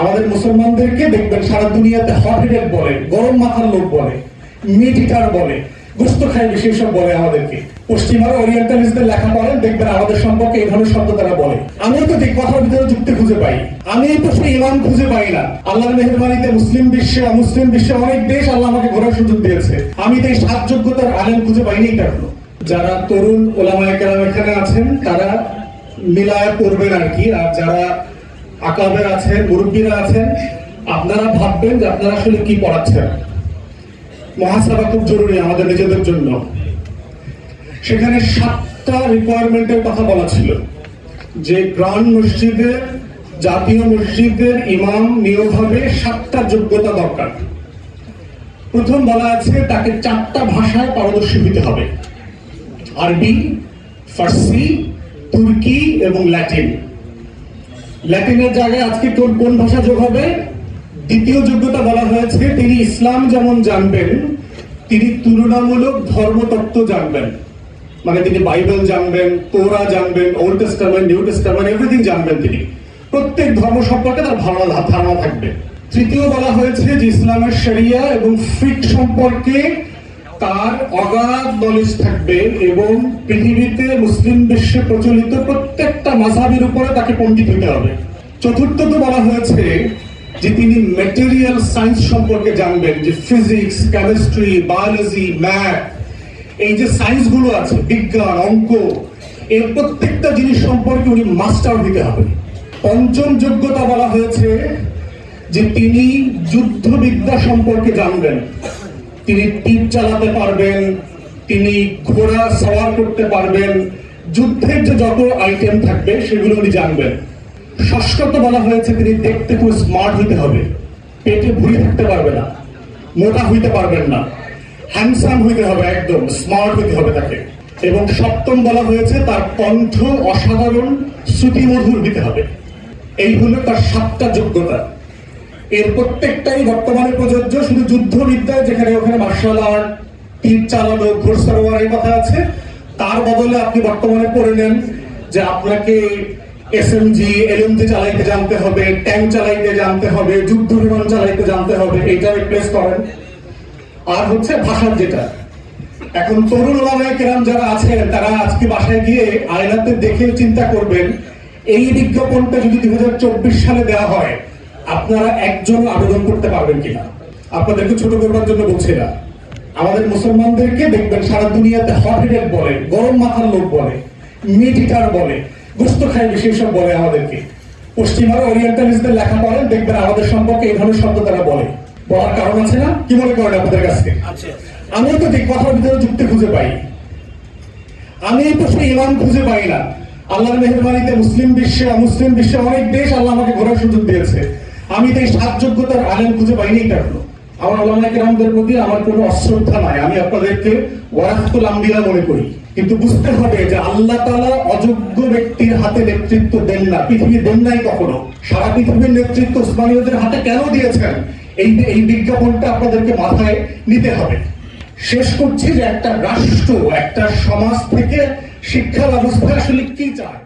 আমাদের মুসলমানদেরকে দেখবেন সারা দুনিয়াতে হট হেডেড বলে, গরম মাথার লোক বলে, মিট ইটার বলে, গোস্ত খায় বেশি সব বলে আমাদেরকে। পশ্চিমারা ওরিয়েন্টালিস্টদের লেখা পড়েন, দেখবেন আমাদের সম্পর্কে এই ধরনের শব্দ তারা বলে। আমিও তো ঠিক কথার ভিতরে যুক্তি খুঁজে পাই, আমি তো সেই ইমান খুঁজে পাই না। আল্লাহর মেহেরবানিতে মুসলিম বিশ্বে অমুসলিম বিশ্বে অনেক দেশ আল্লাহ আমাকে ঘোরার সুযোগ দিয়েছে, আমি তো এই সাত যোগ্যতার আলেম খুঁজে পাইনি। এখনো যারা তরুণ ওলামায়ে কেরাম এখানে আছেন তারা মিলায় পড়বেন আর কি, আর যারা আকাবের আছেন, মুরব্বীরা আছেন, আপনারা ভাববেন যে আপনারা আসলে কি পড়াচ্ছেন। মুহাসাবা খুব জরুরি আমাদের নিজেদের জন্য। সেখানে 7টা রিকোয়ারমেন্টের কথা বলা ছিল, যে গ্রান্ড মসজিদের, জাতীয় মসজিদের ইমাম নিয়োগ হবে 7টা যোগ্যতা দরকার। প্রথম বলা আছে তাকে 4টা ভাষায় পারদর্শী হতে হবে, আরবি, ফার্সি, তুর্কি এবং ল্যাটিন। ল্যাটিনের জায়গায় আজকে কোন ভাষা যোগ হবে? দ্বিতীয় যোগ্যতা বলা হয়েছে তিনি ইসলাম যেমন জানবেন, তিনি তুলনামূলক ধর্মতত্ত্ব জানবেন, মানে তিনি বাইবেল জানবেন, তোরা জানবেন, old testament, new testament, everything জানবেন। তিনি প্রত্যেক ধর্ম সম্পর্কে তার ধারণা থাকবে। তৃতীয় বলা হয়েছে যে ইসলামের শরিয়া এবং ফিকহ সম্পর্কে তার অগাধ নলেজ থাকবে এবং পৃথিবীতে মুসলিম বিশ্বে প্রচলিত প্রত্যেকটা মাযহাবের উপরে তাকে পণ্ডিত হতে হবে। চতুর্থত বলা হয়েছে যে তিনি ম্যাটেরিয়াল সায়েন্স সম্পর্কে জানবেন, যে ফিজিক্স, কেমিস্ট্রি, বায়োলজি, ম্যাথ, এই যে সায়েন্স গুলো আছে, বিজ্ঞান, অঙ্ক, এর প্রত্যেকটা জিনিস সম্পর্কে উনি মাস্টার হতে হবে। পঞ্চম যোগ্যতা বলা হয়েছে যে তিনি যুদ্ধবিদ্যা সম্পর্কে জানবেন, তিনি তীর চালাতে পারবেন, তিনি ঘোড়া সওয়ার করতে পারবেন, যুদ্ধের যে যত আইটেম থাকবে সেগুলো উনি জানবেন। ষষ্ঠত বলা হয়েছে তিনি দেখতে খুব স্মার্ট হইতে হবে, পেটে ভুঁড়ি থাকতে পারবে না, মোটা হইতে পারবেন না, হ্যান্ডসাম হইতে হবে, একদম স্মার্ট হইতে হবে তাকে। এবং সপ্তম বলা হয়েছে তার কণ্ঠ অসাধারণ শ্রুতিমধুর হইতে হবে। এই হলো তার 7টা যোগ্যতা। এর প্রত্যেকটাই বর্তমানে প্রযোজ্য। শুধু যুদ্ধবিদ্যায় যেখানে ওখানে মার্শাল আর্ট, তীর চালানো, ঘোড়সওয়ার এই কথা আছে, তার বদলে আপনি বর্তমানে পড়ে নেন যে আপনাকে এসএমজি, এলএমজি চালাইতে জানতে হবে, ট্যাঙ্ক চালাইতে জানতে হবে, যুদ্ধ বিমান চালাইতে জানতে হবে, এইটা রিপ্লেস করেন। আর হচ্ছে ভাষার যেটা, এখন তরুণ ওলামায়ে কেরাম যারা আছেন তারা আজকে বাসায় গিয়ে আয়নাতে দেখে চিন্তা করবেন, এই বিজ্ঞাপনটা যদি 2024 সালে দেওয়া হয় আপনারা একজন আবেদন করতে পারবেন কিনা। আপনাদেরকে ছোট করবার জন্য বলছি না। আমাদের মুসলমানদেরকে দেখবেন সারা দুনিয়াতে হট হেডেড বলে, গরম মাথার লোক বলে, মিট ইটার বলে, গোস্ত খায় বেশি সব বলে আমাদেরকে। পশ্চিমারা ওরিয়েন্টালিস্টদের লেখা পড়েন, দেখবেন আমাদের সম্পর্কে এই ধরনের শব্দ তারা বলে। বলার কারণ আছে না? কি মনে করেন আপনাদের কাছে? আমিও তো ঠিক কথার ভিতরে যুক্তি খুঁজে পাই, আমি তো সেই ইমান খুঁজে পাই না। আল্লাহর মেহেরবানিতে মুসলিম বিশ্বে অমুসলিম বিশ্বে অনেক দেশ আল্লাহ আমাকে ঘোরার সুযোগ দিয়েছে, আমি তো এই 7 যোগ্যতার আলেম খুঁজে পাইনি। এখনো আমার ওলামায়ে কেরামদের প্রতি আমার কোনো অশ্রদ্ধা নাই, আমি আপনাদেরকে ওয়ারাসাতুল আম্বিয়া মনে করি। কিন্তু বুঝতে হবে যে আল্লাহ তাআলা অযোগ্য ব্যক্তির হাতে নেতৃত্ব দেন না, পৃথিবী দেন নাই কখনো। সারা পৃথিবীর নেতৃত্ব উসমানীয়দের হাতে কেন দিয়েছেন, এই বিজ্ঞাপনটা আপনাদেরকে মাথায় নিতে হবে। শেষ করছি যে একটা রাষ্ট্র, একটা সমাজ থেকে শিক্ষা ব্যবস্থা আসলে কি চায়।